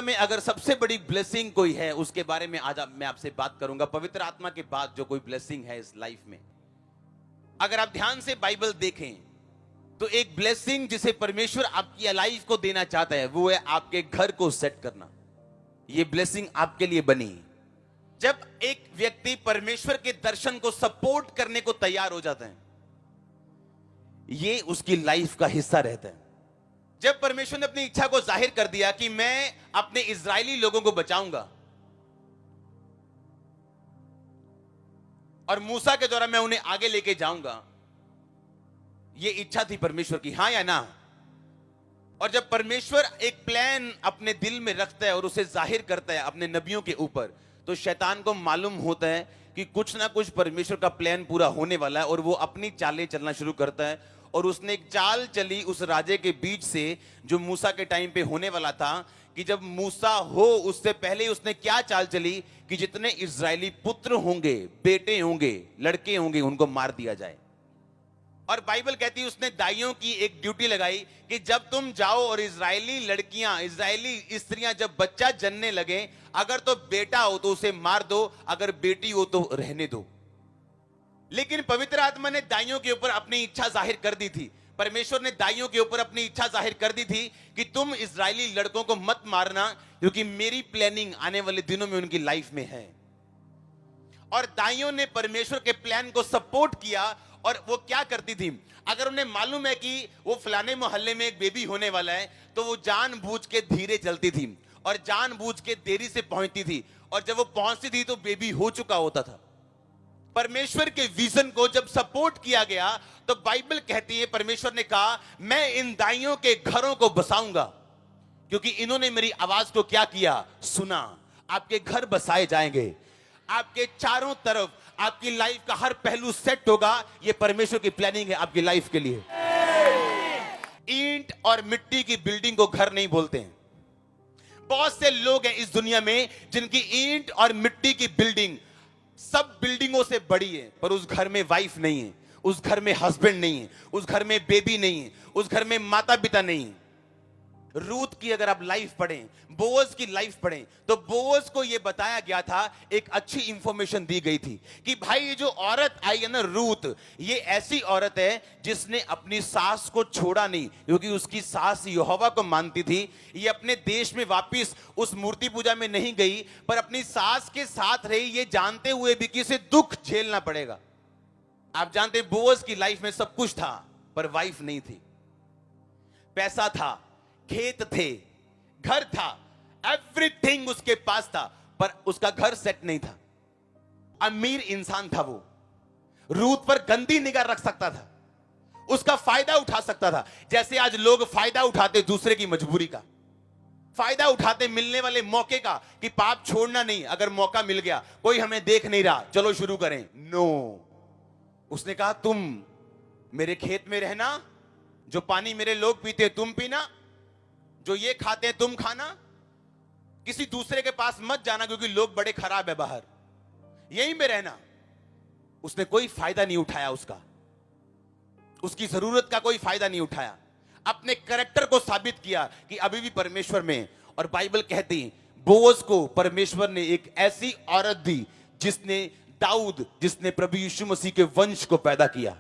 दुनिया में अगर सबसे बड़ी ब्लेसिंग कोई है उसके बारे में आज मैं आपसे बात करूंगा। पवित्र आत्मा के बाद जो कोई ब्लेसिंग है इस लाइफ में, अगर आप ध्यान से बाइबल देखें तो एक ब्लेसिंग जिसे परमेश्वर आपकी लाइफ को देना चाहता है वो है आपके घर को सेट करना। ये ब्लेसिंग आपके लिए बनी। जब एक व्यक्ति परमेश्वर के दर्शन को सपोर्ट करने को तैयार हो जाता है, ये उसकी लाइफ का हिस्सा रहता है। जब परमेश्वर ने अपनी इच्छा को जाहिर कर दिया कि मैं अपने इजरायली लोगों को बचाऊंगा और मूसा के द्वारा मैं उन्हें आगे लेके जाऊंगा, ये इच्छा थी परमेश्वर की, हां या ना। और जब परमेश्वर एक प्लान अपने दिल में रखता है और उसे जाहिर करता है अपने नबियों के ऊपर, तो शैतान को मालूम होता है कि कुछ ना कुछ परमेश्वर का प्लान पूरा होने वाला है और वो अपनी चालें चलना शुरू करता है। और उसने एक चाल चली उस राजे के बीच से जो मूसा के टाइम पे होने वाला था, कि जब मूसा हो उससे पहले उसने क्या चाल चली कि जितने इजरायली पुत्र होंगे, बेटे होंगे, लड़के होंगे, उनको मार दिया जाए। और बाइबल कहती है उसने दाइयों की एक ड्यूटी लगाई कि जब तुम जाओ और इजरायली लड़कियां, इजरायली स्त्रियां जब बच्चा जन्ने लगे, अगर तो बेटा हो तो उसे मार दो, अगर बेटी हो तो रहने दो। लेकिन पवित्र आत्मा ने दाइयों के ऊपर अपनी इच्छा जाहिर कर दी थी। परमेश्वर ने दाइयों के ऊपर अपनी इच्छा जाहिर कर दी थी कि तुम इजरायली लड़कों को मत मारना, क्योंकि मेरी प्लानिंग आने वाले दिनों में उनकी लाइफ में है। और दाइयों ने परमेश्वर के प्लान को सपोर्ट किया। और वो क्या करती थी, अगर उन्हें मालूम है कि वो फलाने मोहल्ले में एक बेबी होने वाला है, तो वो जानबूझ के धीरे चलती थी और जानबूझ के देरी से पहुंचती थी। और जब वो पहुंचती थी तो बेबी हो चुका होता था। परमेश्वर के विजन को जब सपोर्ट किया गया तो बाइबल कहती है परमेश्वर ने कहा मैं इन दाइयों के घरों को बसाऊंगा, क्योंकि इन्होंने मेरी आवाज को क्या किया, सुना। आपके घर बसाए जाएंगे, आपके चारों तरफ आपकी लाइफ का हर पहलू सेट होगा। ये परमेश्वर की प्लानिंग है आपकी लाइफ के लिए। ईंट और मिट्टी की बिल्डिंग को घर नहीं बोलते हैं। बहुत से लोग हैं इस दुनिया में जिनकी ईंट और मिट्टी की बिल्डिंग सब बिल्डिंगों से बड़ी है, पर उस घर में वाइफ नहीं है, उस घर में हस्बैंड नहीं है, उस घर में बेबी नहीं है, उस घर में माता पिता नहीं है। रूथ की अगर आप लाइफ पढ़ें, बोअज की लाइफ पढ़ें, तो बोअज को यह बताया गया था, एक अच्छी इंफॉर्मेशन दी गई थी कि भाई ये जो औरत आई है ना रूथ, ये ऐसी औरत है जिसने अपनी सास को छोड़ा नहीं, क्योंकि उसकी सास यहोवा को मानती थी। ये अपने देश में वापस उस मूर्ति पूजा में नहीं गई, पर अपनी सास के साथ रही, ये जानते हुए भी कि इसे दुख झेलना पड़ेगा। आप जानते हैं बोअज की लाइफ में सब कुछ था, पर वाइफ नहीं थी। पैसा था, खेत थे, घर था, एवरीथिंग उसके पास था, पर उसका घर सेट नहीं था। अमीर इंसान था वो, रूथ पर गंदी निगाह रख सकता था, उसका फायदा उठा सकता था। जैसे आज लोग फायदा उठाते दूसरे की मजबूरी का, फायदा उठाते मिलने वाले मौके का, कि पाप छोड़ना नहीं, अगर मौका मिल गया, कोई हमें देख नहीं रहा, चलो शुरू करें। नो, उसने कहा तुम मेरे खेत में रहना, जो पानी मेरे लोग पीते तुम पीना, जो ये खाते हैं तुम खाना, किसी दूसरे के पास मत जाना क्योंकि लोग बड़े खराब है बाहर, यहीं में रहना। उसने कोई फायदा नहीं उठाया, उसकी जरूरत का कोई फायदा नहीं उठाया, अपने कैरेक्टर को साबित किया कि अभी भी परमेश्वर में। और बाइबल कहती बोअज को परमेश्वर ने एक ऐसी औरत दी जिसने दाऊद, जिसने प्रभु यीशु मसीह के वंश को पैदा किया।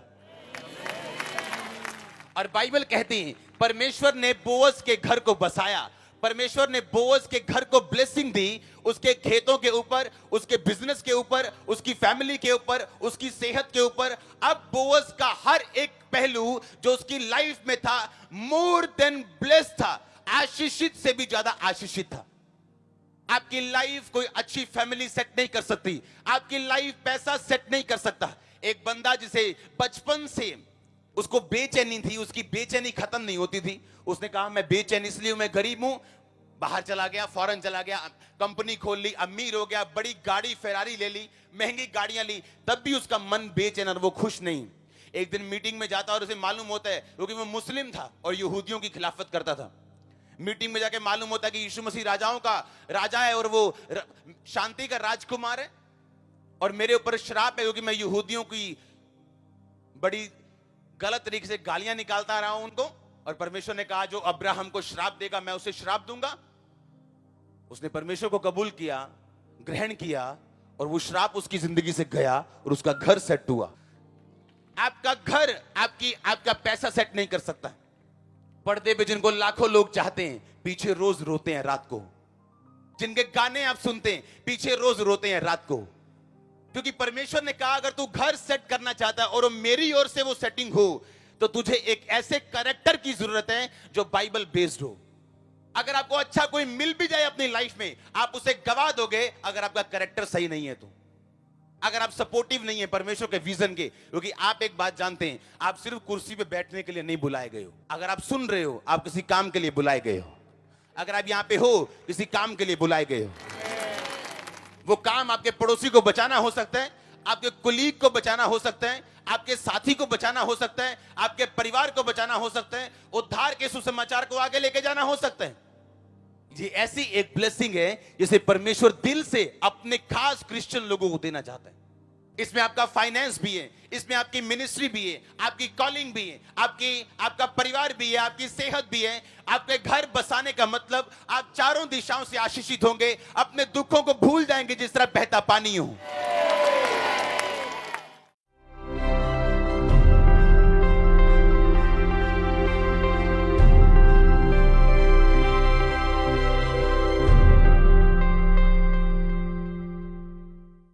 और बाइबल कहती है परमेश्वर ने बोअज के घर को बसाया, परमेश्वर ने बोअज के घर को ब्लेसिंग दी, उसके खेतों के ऊपर, उसके बिजनेस के ऊपर, उसकी फैमिली के ऊपर, उसकी सेहत के ऊपर। अब बोअज का हर एक पहलू जो उसकी लाइफ में था मोर देन ब्लेस्ड था, आशीषित से भी ज्यादा आशीषित था। आपकी लाइफ कोई अच्छी फैमिली सेट नहीं कर सकती, आपकी लाइफ पैसा सेट नहीं कर सकता। एक बंदा जिसे बचपन से उसको बेचैनी थी, उसकी बेचैनी खत्म नहीं होती थी, उसने कहा मैं बेचैन इसलिए, मैं गरीब हूं, बाहर चला गया, फॉरेन चला गया, कंपनी खोल ली, अमीर हो गया, बड़ी गाड़ी फेरारी ले ली, महंगी गाड़ियां ली, तब भी उसका मन बेचैन और वो खुश नहीं। एक दिन मीटिंग में जाता और उसे मालूम होता है, क्योंकि वो मुस्लिम था और यहूदियों की खिलाफत करता था, मीटिंग में जाके मालूम होता है कि यीशु मसीह राजाओं का राजा है और वो शांति का राजकुमार है, और मेरे ऊपर श्राप है क्योंकि मैं यहूदियों की बड़ी गलत तरीके से गालियां निकालता रहा हूं उनको। और परमेश्वर ने कहा जो अब्राहम को श्राप देगा मैं उसे श्राप दूंगा। उसने परमेश्वर को कबूल किया, ग्रहण किया, और वो श्राप उसकी जिंदगी से गया और उसका घर सेट हुआ। आपका घर आपका पैसा सेट नहीं कर सकता। पर्दे पे जिनको लाखों लोग चाहते हैं, पीछे रोज रोते हैं रात को। जिनके गाने आप सुनते हैं, पीछे रोज रोते हैं रात को। क्योंकि परमेश्वर ने कहा अगर तू घर सेट करना चाहता है और मेरी ओर से वो सेटिंग हो, तो तुझे एक ऐसे कैरेक्टर की जरूरत है जो बाइबल बेस्ड हो। अगर आपको अच्छा कोई मिल भी जाए अपनी लाइफ में, आप उसे गवा दोगे अगर आपका कैरेक्टर सही नहीं है तो। अगर आप सपोर्टिव नहीं है परमेश्वर के विजन के। क्योंकि आप एक बात जानते हैं, आप सिर्फ कुर्सी पे बैठने के लिए नहीं बुलाए गए हो। अगर आप सुन रहे हो, आप किसी काम के लिए बुलाए गए हो। अगर आप यहां पे हो, किसी काम के लिए बुलाए गए हो। वो काम आपके पड़ोसी को बचाना हो सकता है, आपके कुलीग को बचाना हो सकता है, आपके साथी को बचाना हो सकता है, आपके परिवार को बचाना हो सकता है, उद्धार के सुसमाचार को आगे लेके जाना हो सकता है। ये ऐसी एक ब्लेसिंग है जिसे परमेश्वर दिल से अपने खास क्रिश्चियन लोगों को देना चाहता है। इसमें आपका फाइनेंस भी है, इसमें आपकी मिनिस्ट्री भी है, आपकी कॉलिंग भी है, आपका परिवार भी है, आपकी सेहत भी है। आपके घर बसाने का मतलब आप चारों दिशाओं से आशीषित होंगे, अपने दुखों को भूल जाएंगे जिस तरह बहता पानी हो।